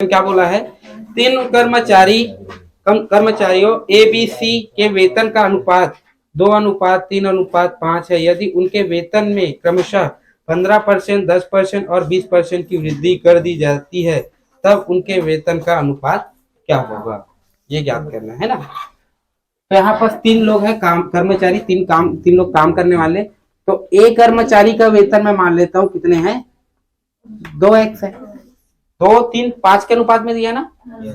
क्या बोला है, तीन कर्मचारियों ए बी सी के वेतन का अनुपात 2:3:5 है। यदि उनके वेतन में क्रमशः 15%, 10% और 20% की वृद्धि कर दी जाती है, तब उनके वेतन का अनुपात क्या होगा, ये ज्ञात करना है ना। तो यहाँ पर तीन लोग हैं कर्मचारी, तीन लोग काम करने वाले। तो एक कर्मचारी का वेतन मैं मान लेता हूँ कितने हैं, 2x है। 2, 3, 5 के अनुपात में दिया ना।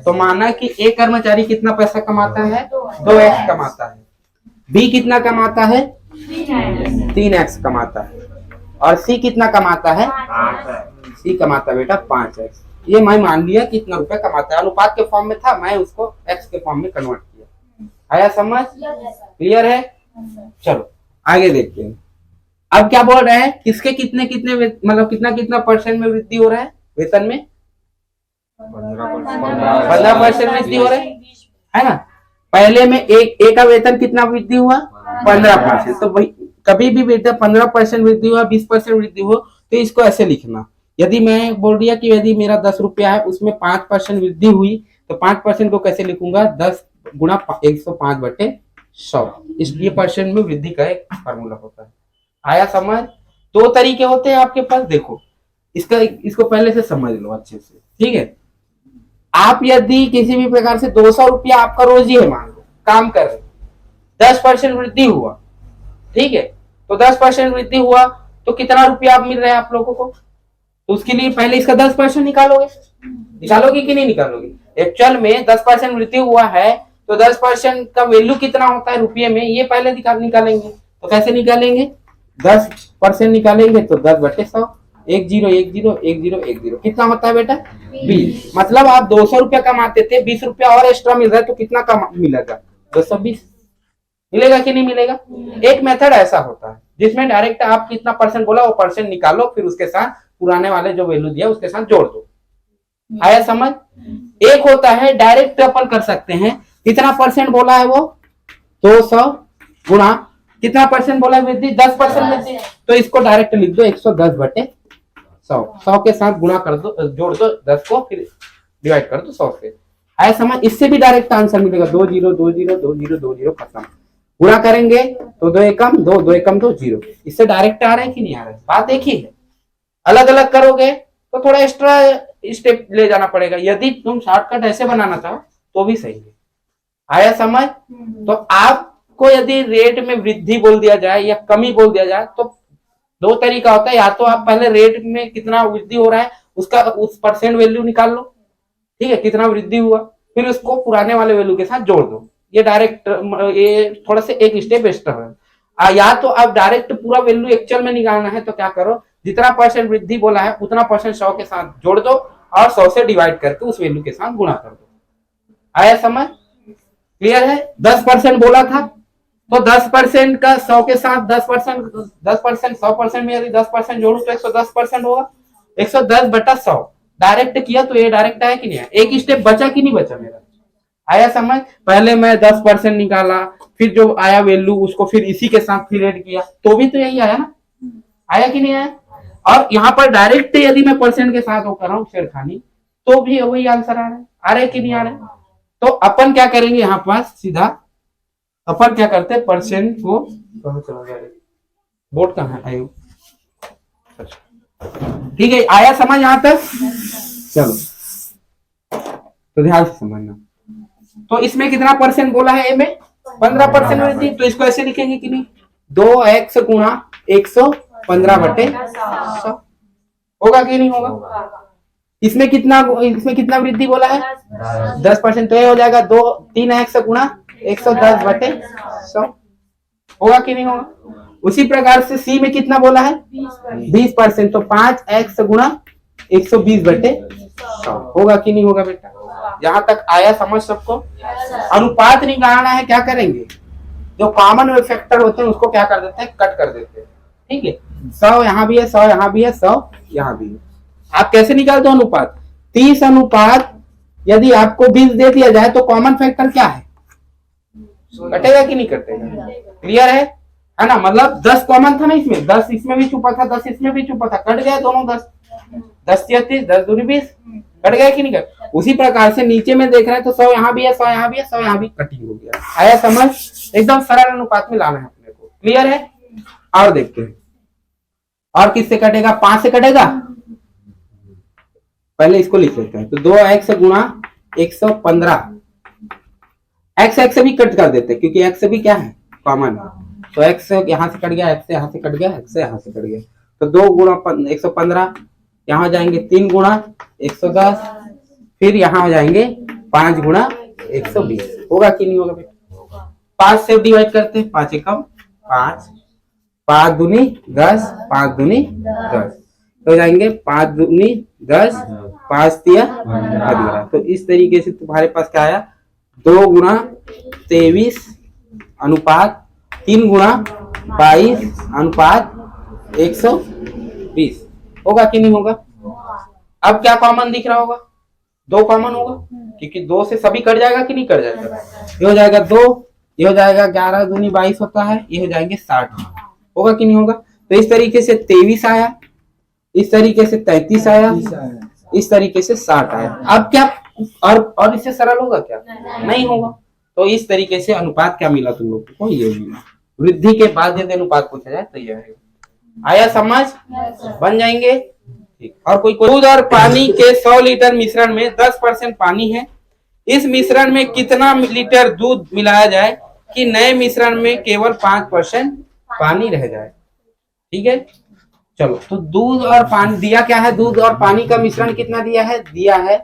तो माना कि एक कर्मचारी कितना पैसा कमाता है, 2x कमाता है। बी कितना कमाता है, 3x कमाता है। और सी कितना कमाता है, सी कमाता है बेटा 5x। ये मैं मान लिया कितना रुपए कमाता है, अनुपात के फॉर्म में था, मैं उसको x के फॉर्म में कन्वर्ट किया। आया समझ, क्लियर है। चलो आगे देखते हैं। अब क्या बोल रहे हैं, किसके कितने कितने मतलब कितना कितना परसेंट में वृद्धि हो रहा है वेतन में, 15% वृद्धि हो रहा है ना। पहले में एक का वेतन कितना वृद्धि हुआ, 15%। तो वही कभी भी वेतन 15% वृद्धि हुआ, 20% वृद्धि हो, तो इसको ऐसे लिखना। यदि मैं बोल दिया कि यदि मेरा 10 रुपया है, उसमें 5% वृद्धि हुई, तो 5% को कैसे लिखूंगा, 10 गुणा 105/100। ये परसेंट में वृद्धि का एक फार्मूला होता है। आया समझ। दो तरीके होते हैं आपके पास, देखो इसको पहले से समझ लो अच्छे से, ठीक है। आप यदि किसी भी प्रकार से 200 रुपया आपका रोज ही है, मान लो काम कर रहे, 10% वृद्धि हुआ, ठीक है। तो 10% वृद्धि हुआ तो कितना रुपया आप मिल रहा है आप लोगों को, तो उसके लिए पहले इसका 10% निकालोगे कि नहीं निकालोगे। एक्चुअल में 10% वृद्धि हुआ है, तो 10% का वैल्यू कितना होता है रुपये में, ये पहले निकालेंगे। तो कैसे निकालेंगे, 10% निकालेंगे तो 10/100, 10 कितना होता है बेटा, 20। मतलब आप 200 रुपया कमाते थे, 20 रुपया और एक्स्ट्रा मिल रहा है, तो कितना मिलेगा, 220 मिलेगा कि नहीं मिलेगा। एक मेथड ऐसा होता है जिसमें डायरेक्ट आप कितना परसेंट बोला वो परसेंट निकालो, फिर उसके साथ पुराने वाले जो वैल्यू दिया उसके साथ जोड़ दो। आया समझ। एक होता है डायरेक्ट अपन कर सकते हैं, कितना परसेंट बोला है वो, 200 गुणा कितना परसेंट बोला है वृद्धि, 10% वृद्धि, तो इसको डायरेक्ट लिख दो 110/100। 100 के साथ गुणा कर दो, जोड़ दो 10 को, फिर डिवाइड कर दो 100 से। आया समझ। इससे भी डायरेक्ट आंसर मिलेगा, 20 खत्म। गुणा करेंगे तो 2 एकम 2, 2 एकम 2, 0। इससे डायरेक्ट आ रहा है कि नहीं आ रहा है, बात एक ही है। अलग अलग करोगे तो थोड़ा एक्स्ट्रा स्टेप ले जाना पड़ेगा। यदि तुम शॉर्टकट ऐसे बनाना चाहो तो भी सही है। आया समझ। तो आपको यदि रेट में वृद्धि बोल दिया जाए या कमी बोल दिया जाए, तो दो तरीका होता है। या तो आप पहले रेट में कितना वृद्धि हो रहा है उसका उस परसेंट वैल्यू निकाल लो, ठीक है, कितना वृद्धि हुआ, फिर उसको पुराने वाले वैल्यू के साथ जोड़ दो। ये डायरेक्ट, ये थोड़ा सा एक स्टेप एक्स्ट्रा है। या तो आप डायरेक्ट पूरा वैल्यू एक्चुअल में निकालना है, तो क्या करो, जितना परसेंट वृद्धि बोला है उतना परसेंट 100 के साथ जोड़ दो और 100 से डिवाइड करके उस वैल्यू के साथ गुणा कर दो। आया समझ, क्लियर है। 10% बोला था, तो 10% का 100 के साथ 10% 100% में यदि 10% जोड़ू तो 110% होगा। 110/100 डायरेक्ट किया तो ये डायरेक्ट आया कि नहीं आया, एक स्टेप बचा कि नहीं बचा मेरा। आया समझ। पहले मैं 10% निकाला, फिर जो आया वैल्यू उसको फिर इसी के साथ फिर ऐड किया, तो भी तो यही आया ना, आया कि नहीं आया। और यहाँ पर डायरेक्ट यदि मैं परसेंट के साथ वो कर रहा हूँ छेड़खानी, तो भी वही आंसर आ रहा है कि नहीं आ रहा है। तो अपन क्या करेंगे, यहाँ पास सीधा अपन क्या करते हैं, परसेंट को बोर्ड कहाँ है, ठीक है। आया समझ यहाँ तक, चलो तो ध्यान से समझना। तो इसमें कितना परसेंट बोला है, ए में 15% वृद्धि, तो इसको ऐसे लिखेंगे कि नहीं, 2x गुणा 115/100 होगा कि नहीं होगा। इसमें कितना वृद्धि बोला है, 10%, तो ये हो जाएगा 3x गुणा 110/100 होगा कि नहीं होगा। उसी प्रकार से सी में कितना बोला है, 20%, तो 5x गुणा 120/100 होगा कि नहीं होगा बेटा। यहाँ तक आया समझ सबको। अनुपात निकालना है, क्या करेंगे, जो कॉमन फैक्टर होते हैं उसको क्या कर देते हैं, कट कर देते हैं, ठीक है। 100 यहाँ भी है, 100 यहाँ भी है, 100 यहाँ भी है। आप कैसे निकालते हो अनुपात, 30 अनुपात यदि आपको 20 दे दिया जाए तो कॉमन फैक्टर क्या है, कटेगा कि नहीं कटेगा, क्लियर है ना। मतलब 10 कॉमन था ना इसमें, 10 इसमें भी छुपा था, 10 इसमें भी छुपा था, कट गया दोनों 10। 10 या 30, 10 दूनी 20, कट गया कि नहीं कट। उसी प्रकार से नीचे में देख रहे हैं तो 100 यहाँ भी है, 100 यहाँ भी है, 100 यहाँ भी, कटिंग हो गया। आया समझ? एकदम सरल अनुपात में लाना है अपने को। क्लियर है? और देखते हैं और किससे कटेगा? 5 से कटेगा। पहले इसको लिख लेते हैं। तो 2x गुणा 115, x भी कट कर देते क्योंकि x भी क्या है? कॉमन है। तो x यहाँ से कट गया, x यहाँ से कट गया, x यहाँ से कट गया। तो 2 गुणा 115, यहाँ जाएंगे 3 गुणा 110, फिर यहाँ हो जाएंगे 5 गुणा 120। होगा कि नहीं होगा बेटा? 5 से डिवाइड करते हैं, 5 एकम 5, 5 दूनी 10, 5 दूनी 10, तो जाएंगे 5 दूनी 10, 5 तिया 15। तो इस तरीके से तुम्हारे पास क्या आया? 2 गुणा 23 अनुपात 3 गुणा 22 अनुपात 120। होगा कि नहीं होगा? अब क्या कॉमन दिख रहा होगा? 2 कॉमन होगा क्योंकि 2 से सभी कट जाएगा कि नहीं कट जाएगा? ये हो जाएगा 2, ये हो जाएगा 11 दूनी 22 होता है, ये हो जाएंगे 60। होगा कि नहीं होगा? तो इस तरीके से 23 आया, इस तरीके से 33 आया, इस तरीके से 60 आया। अब क्या और इससे सरल होगा क्या? नहीं होगा। तो इस तरीके से अनुपात क्या मिला तुम लोग को? ये मिला। वृद्धि के बाद यदि अनुपात पूछा जाए तो ये आएगा। आया समझ? बन जाएंगे। ठीक। और कोई दूध और पानी के 100 लीटर मिश्रण में 10% पानी है। इस मिश्रण में कितना लीटर दूध मिलाया जाए कि नए मिश्रण में केवल 5% पानी रह जाए? ठीक है, चलो। तो दूध और पानी दिया क्या है? दूध और पानी का मिश्रण कितना दिया है? दिया है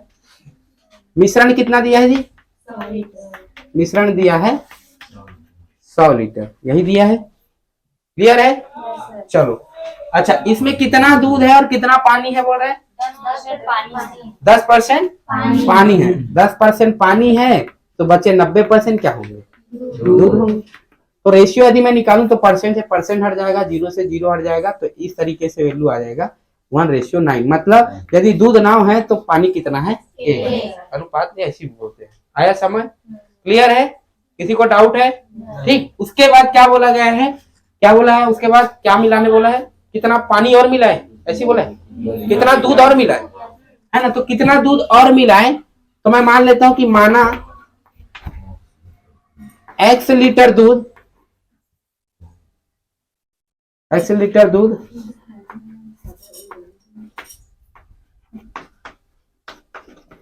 मिश्रण कितना दिया है जी? मिश्रण दिया है 100 लीटर, यही दिया है। क्लियर है? चलो अच्छा, इसमें कितना दूध है और कितना पानी है बोल रहे हैं? 10% पानी है। 10% पानी है तो बचे 90% क्या होंगे? दूध होंगे। तो रेशियो यदि मैं निकालूं तो परसेंट से परसेंट हट जाएगा, 0 से 0 हट जाएगा, तो इस तरीके से वैल्यू आ जाएगा 1:9। मतलब यदि दूध ना है तो पानी कितना है? 1। अनुपात ऐसी बोलते हैं। आया समझ? क्लियर है? किसी को डाउट है? ठीक। उसके बाद क्या बोला गया है? क्या बोला है उसके बाद? क्या मिलाने बोला है? कितना पानी और मिलाए, ऐसी बोला है? कितना दूध और मिलाए, है ना? तो कितना दूध और मिलाए, तो मैं मान लेता हूं कि माना x लीटर दूध, x लीटर दूध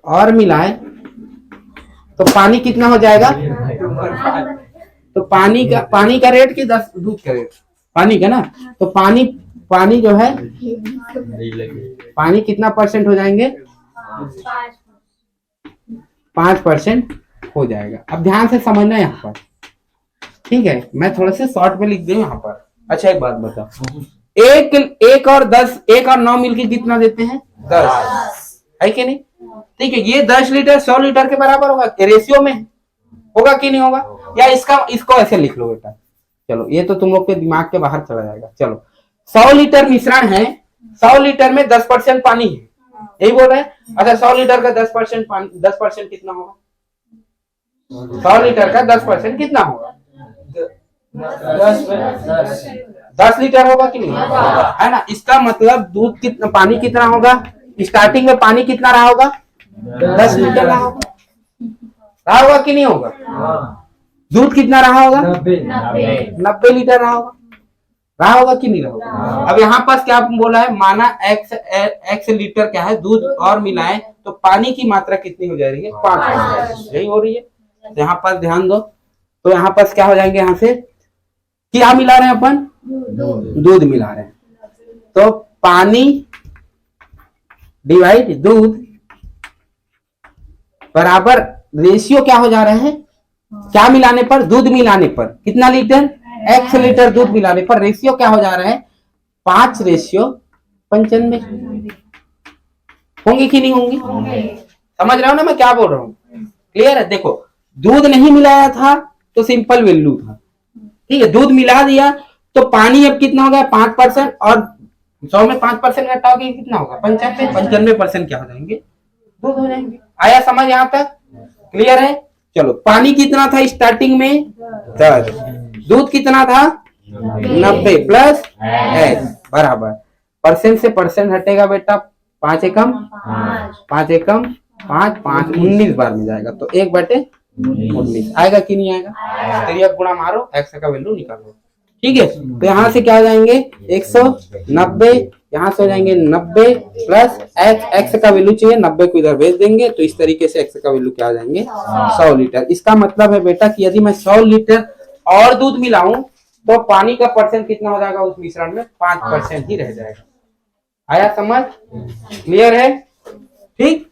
और मिलाए तो पानी कितना हो जाएगा? तो पानी का रेट कि दूध का रेट? पानी का ना। तो पानी जो है, पानी कितना परसेंट हो जाएंगे? 5% हो जाएगा। अब ध्यान से समझना यहाँ पर, ठीक है? मैं थोड़ा से शॉर्ट में लिख दूं यहाँ पर। अच्छा एक बात बताओ, एक और 10, 1 और 9 मिलके कितना देते हैं? 10, है कि नहीं? ठीक है, ये 10 लीटर 100 लीटर के बराबर होगा, रेशियो में होगा कि नहीं होगा? या इसको ऐसे लिख लो बेटा। चलो ये तो तुम लोग के दिमाग के बाहर चला जाएगा। चलो 100 लीटर मिश्रण है, 100 लीटर में 10% पानी है, यही बोल रहे हैं। अच्छा 100 लीटर का 10% पानी, 10% कितना होगा? 100 लीटर का 10% कितना होगा? 10 लीटर होगा कि नहीं? है ना? इसका मतलब दूध कितना, पानी कितना होगा? स्टार्टिंग में पानी कितना रहा होगा? 10 लीटर रहा होगा कि नहीं होगा? दूध कितना रहा होगा? 90 लीटर रहा होगा कि नहीं रहा होगा? अब यहाँ पास क्या बोला है? माना x लीटर क्या है? दूध और मिलाए तो पानी की मात्रा कितनी हो जा रही है? 5, यही हो रही है। तो यहाँ पास ध्यान दो, तो यहाँ पास क्या हो जाएंगे? यहाँ से क्या मिला रहे हैं अपन? दूध मिला रहे हैं। तो पानी डिवाइड दूध बराबर रेशियो क्या हो जा रहे हैं? क्या मिलाने पर? दूध मिलाने पर कितना लीटर? x लीटर दूध मिलाने पर रेशियो क्या हो जा रहा है? 5:95 होंगी कि नहीं होंगी? समझ रहे हो ना मैं क्या बोल रहा हूँ? क्लियर है? देखो दूध नहीं मिलाया था तो सिंपल वैल्यू था, ठीक है? दूध मिला दिया तो पानी अब कितना हो गया? 5%, और 100 में 5% घटाओगे कितना होगा? 95% क्या हो जाएंगे? दूध हो जाएंगे। आया समझ यहाँ तक? क्लियर है? चलो पानी कितना था स्टार्टिंग में? 10। दूध कितना था? 90 प्लस x बराबर परसेंट से परसेंट हटेगा बेटा, 5 एकम 5 एकम 5 5 19 बार में जाएगा, तो 1/19 आएगा कि नहीं आएगा? तिर्यक गुणा मारो, x का वैल्यू निकालो। ठीक है, तो यहाँ से क्या हो जाएंगे 190, यहाँ से हो जाएंगे 90 प्लस x का वैल्यू चाहिए 90 को इधर भेज देंगे, तो इस तरीके से x का वैल्यू क्या आ जाएंगे 100 लीटर। इसका मतलब है बेटा कि यदि मैं 100 लीटर और दूध मिलाऊं तो पानी का परसेंट कितना हो जाएगा उस मिश्रण में? 5% ही रह जाएगा। आया समझ? क्लियर है? ठीक।